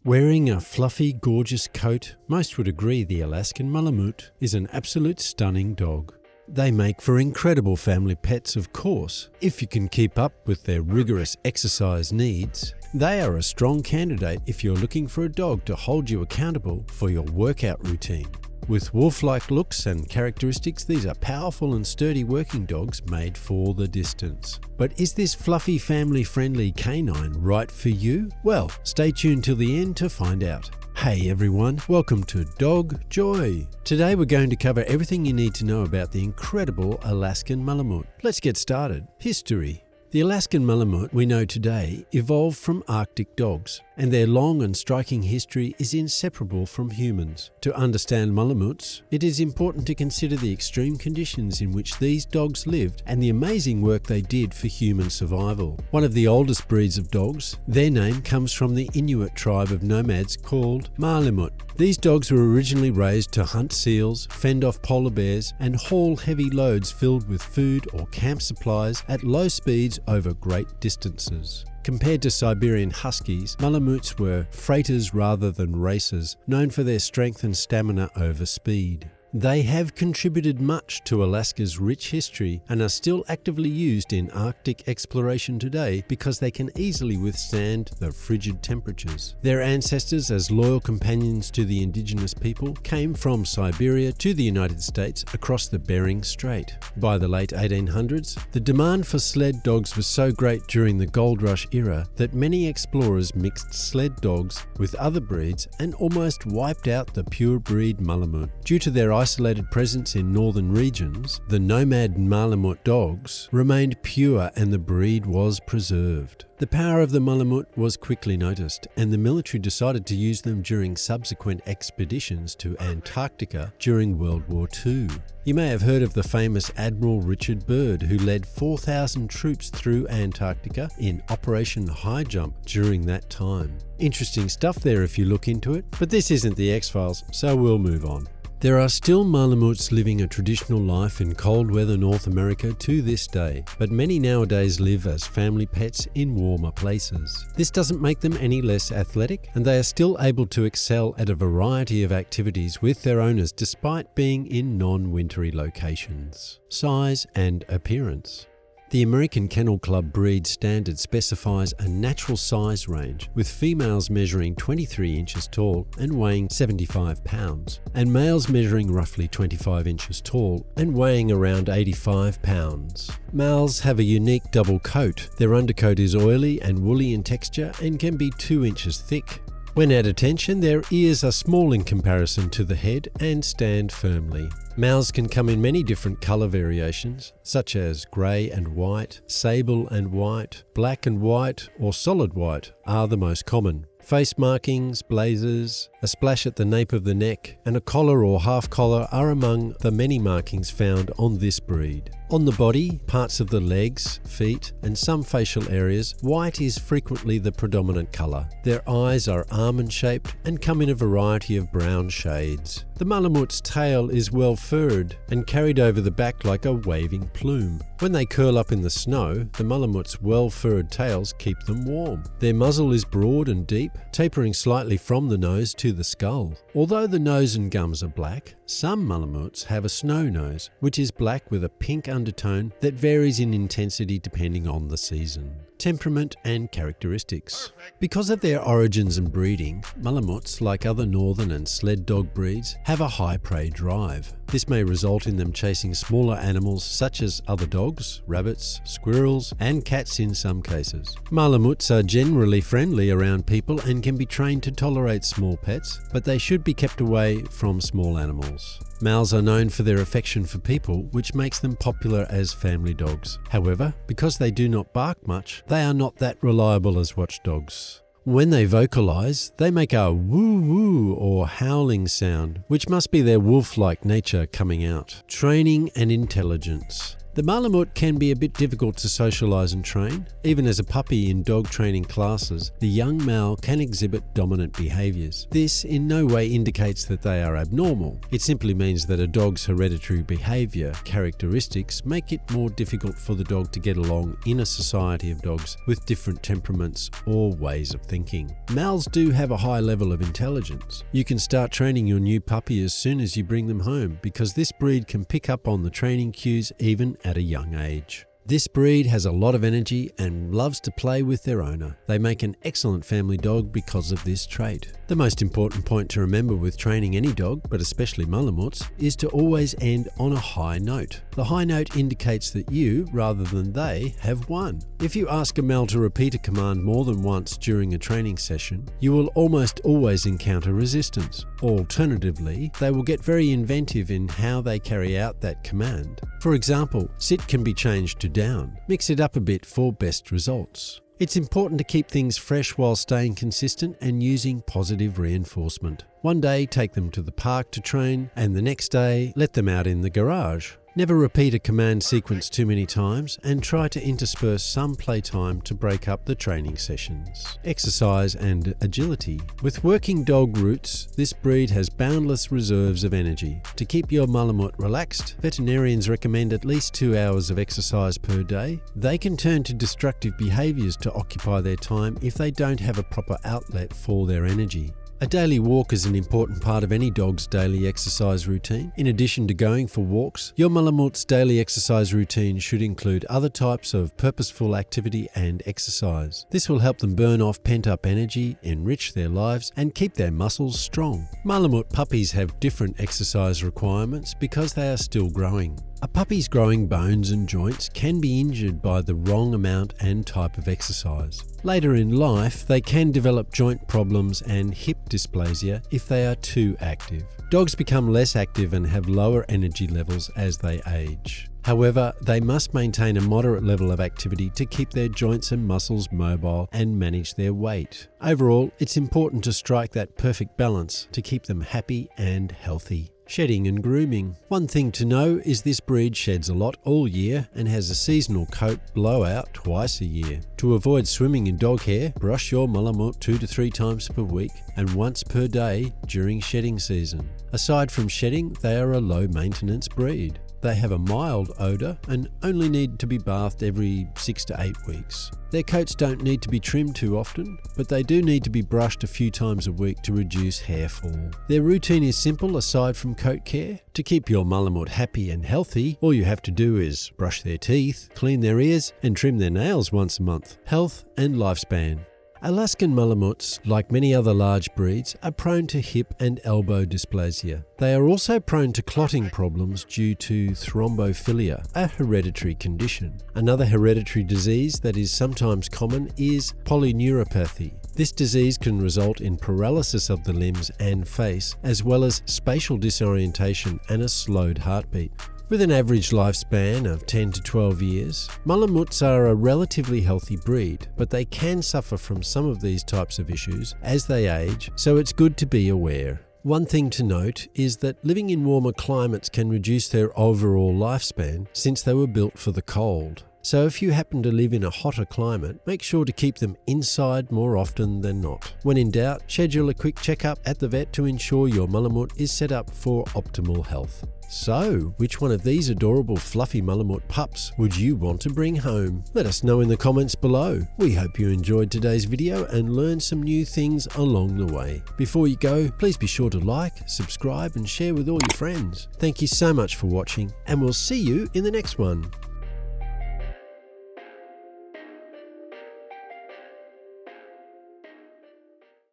Wearing a fluffy, gorgeous coat, most would agree the Alaskan Malamute is an absolute stunning dog. They make for incredible family pets, of course, if you can keep up with their rigorous exercise needs. They are a strong candidate if you're looking for a dog to hold you accountable for your workout routine. With wolf-like looks and characteristics, these are powerful and sturdy working dogs made for the distance. But is this fluffy, family-friendly canine right for you? Well, stay tuned till the end to find out. Hey everyone, welcome to Dog Joy. Today we're going to cover everything you need to know about the incredible Alaskan Malamute. Let's get started. History. The Alaskan Malamute we know today evolved from Arctic dogs, and their long and striking history is inseparable from humans. To understand Malamutes, it is important to consider the extreme conditions in which these dogs lived and the amazing work they did for human survival. One of the oldest breeds of dogs, their name comes from the Inuit tribe of nomads called Malamute. These dogs were originally raised to hunt seals, fend off polar bears, and haul heavy loads filled with food or camp supplies at low speeds over great distances. Compared to Siberian huskies, Malamutes were freighters rather than racers, known for their strength and stamina over speed. They have contributed much to Alaska's rich history and are still actively used in Arctic exploration today because they can easily withstand the frigid temperatures. Their ancestors, as loyal companions to the indigenous people, came from Siberia to the United States across the Bering Strait. By the late 1800s, the demand for sled dogs was so great during the Gold Rush era that many explorers mixed sled dogs with other breeds and almost wiped out the pure breed Malamute. Due to their isolated presence in northern regions, the nomad Malamute dogs remained pure and the breed was preserved. The power of the Malamute was quickly noticed, and the military decided to use them during subsequent expeditions to Antarctica during World War II. You may have heard of the famous Admiral Richard Byrd, who led 4,000 troops through Antarctica in Operation High Jump during that time. Interesting stuff there if you look into it, but this isn't the X-Files, so we'll move on. There are still Malamutes living a traditional life in cold weather North America to this day, but many nowadays live as family pets in warmer places. This doesn't make them any less athletic, and they are still able to excel at a variety of activities with their owners despite being in non-wintry locations. Size and appearance. The American Kennel Club breed standard specifies a natural size range, with females measuring 23 inches tall and weighing 75 pounds, and males measuring roughly 25 inches tall and weighing around 85 pounds. Males have a unique double coat. Their undercoat is oily and woolly in texture and can be 2 inches thick. When at attention, their ears are small in comparison to the head and stand firmly. Males can come in many different colour variations, such as grey and white, sable and white, black and white, or solid white are the most common. Face markings, blazers, a splash at the nape of the neck, and a collar or half collar are among the many markings found on this breed. On the body, parts of the legs, feet, and some facial areas, white is frequently the predominant colour. Their eyes are almond-shaped and come in a variety of brown shades. The Malamute's tail is well furred and carried over the back like a waving plume. When they curl up in the snow, the Malamute's well-furred tails keep them warm. Their muzzle is broad and deep, tapering slightly from the nose to the skull. Although the nose and gums are black, some Malamutes have a snow nose, which is black with a pink undertone that varies in intensity depending on the season. Temperament and characteristics. Because of their origins and breeding, Malamutes, like other northern and sled dog breeds, have a high prey drive. This may result in them chasing smaller animals such as other dogs, rabbits, squirrels, and cats in some cases. Malamutes are generally friendly around people and can be trained to tolerate small pets, but they should be kept away from small animals. Males are known for their affection for people, which makes them popular as family dogs. However, because they do not bark much, they are not that reliable as watchdogs. When they vocalize, they make a woo-woo or howling sound, which must be their wolf-like nature coming out. Training and intelligence. The Malamute can be a bit difficult to socialize and train. Even as a puppy in dog training classes, the young Mal can exhibit dominant behaviors. This in no way indicates that they are abnormal. It simply means that a dog's hereditary behavior characteristics make it more difficult for the dog to get along in a society of dogs with different temperaments or ways of thinking. Mals do have a high level of intelligence. You can start training your new puppy as soon as you bring them home because this breed can pick up on the training cues even at a young age. This breed has a lot of energy and loves to play with their owner. They make an excellent family dog because of this trait. The most important point to remember with training any dog, but especially Malamutes, is to always end on a high note. The high note indicates that you, rather than they, have won. If you ask a Mal to repeat a command more than once during a training session, you will almost always encounter resistance. Alternatively, they will get very inventive in how they carry out that command. For example, sit can be changed to down. Mix it up a bit for best results. It's important to keep things fresh while staying consistent and using positive reinforcement. One day, take them to the park to train, and the next day, let them out in the garage. Never repeat a command sequence too many times and try to intersperse some playtime to break up the training sessions. Exercise and agility. With working dog roots, this breed has boundless reserves of energy. To keep your Malamute relaxed, veterinarians recommend at least 2 hours of exercise per day. They can turn to destructive behaviors to occupy their time if they don't have a proper outlet for their energy. A daily walk is an important part of any dog's daily exercise routine. In addition to going for walks, your Malamute's daily exercise routine should include other types of purposeful activity and exercise. This will help them burn off pent-up energy, enrich their lives, and keep their muscles strong. Malamute puppies have different exercise requirements because they are still growing. A puppy's growing bones and joints can be injured by the wrong amount and type of exercise. Later in life, they can develop joint problems and hip dysplasia if they are too active. Dogs become less active and have lower energy levels as they age. However, they must maintain a moderate level of activity to keep their joints and muscles mobile and manage their weight. Overall, it's important to strike that perfect balance to keep them happy and healthy. Shedding and grooming. One thing to know is this breed sheds a lot all year and has a seasonal coat blowout twice a year. To avoid swimming in dog hair, brush your Malamute 2 to 3 times per week and once per day during shedding season. Aside from shedding, they are a low maintenance breed. They have a mild odour and only need to be bathed every 6 to 8 weeks. Their coats don't need to be trimmed too often, but they do need to be brushed a few times a week to reduce hair fall. Their routine is simple aside from coat care. To keep your Malamute happy and healthy, all you have to do is brush their teeth, clean their ears, and trim their nails once a month. Health and lifespan. Alaskan Malamutes, like many other large breeds, are prone to hip and elbow dysplasia. They are also prone to clotting problems due to thrombophilia, a hereditary condition. Another hereditary disease that is sometimes common is polyneuropathy. This disease can result in paralysis of the limbs and face, as well as spatial disorientation and a slowed heartbeat. With an average lifespan of 10 to 12 years, Malamutes are a relatively healthy breed, but they can suffer from some of these types of issues as they age, so it's good to be aware. One thing to note is that living in warmer climates can reduce their overall lifespan since they were built for the cold. So if you happen to live in a hotter climate, make sure to keep them inside more often than not. When in doubt, schedule a quick checkup at the vet to ensure your Malamute is set up for optimal health. So, which one of these adorable fluffy Malamute pups would you want to bring home? Let us know in the comments below. We hope you enjoyed today's video and learned some new things along the way. Before you go, please be sure to like, subscribe and share with all your friends. Thank you so much for watching and we'll see you in the next one.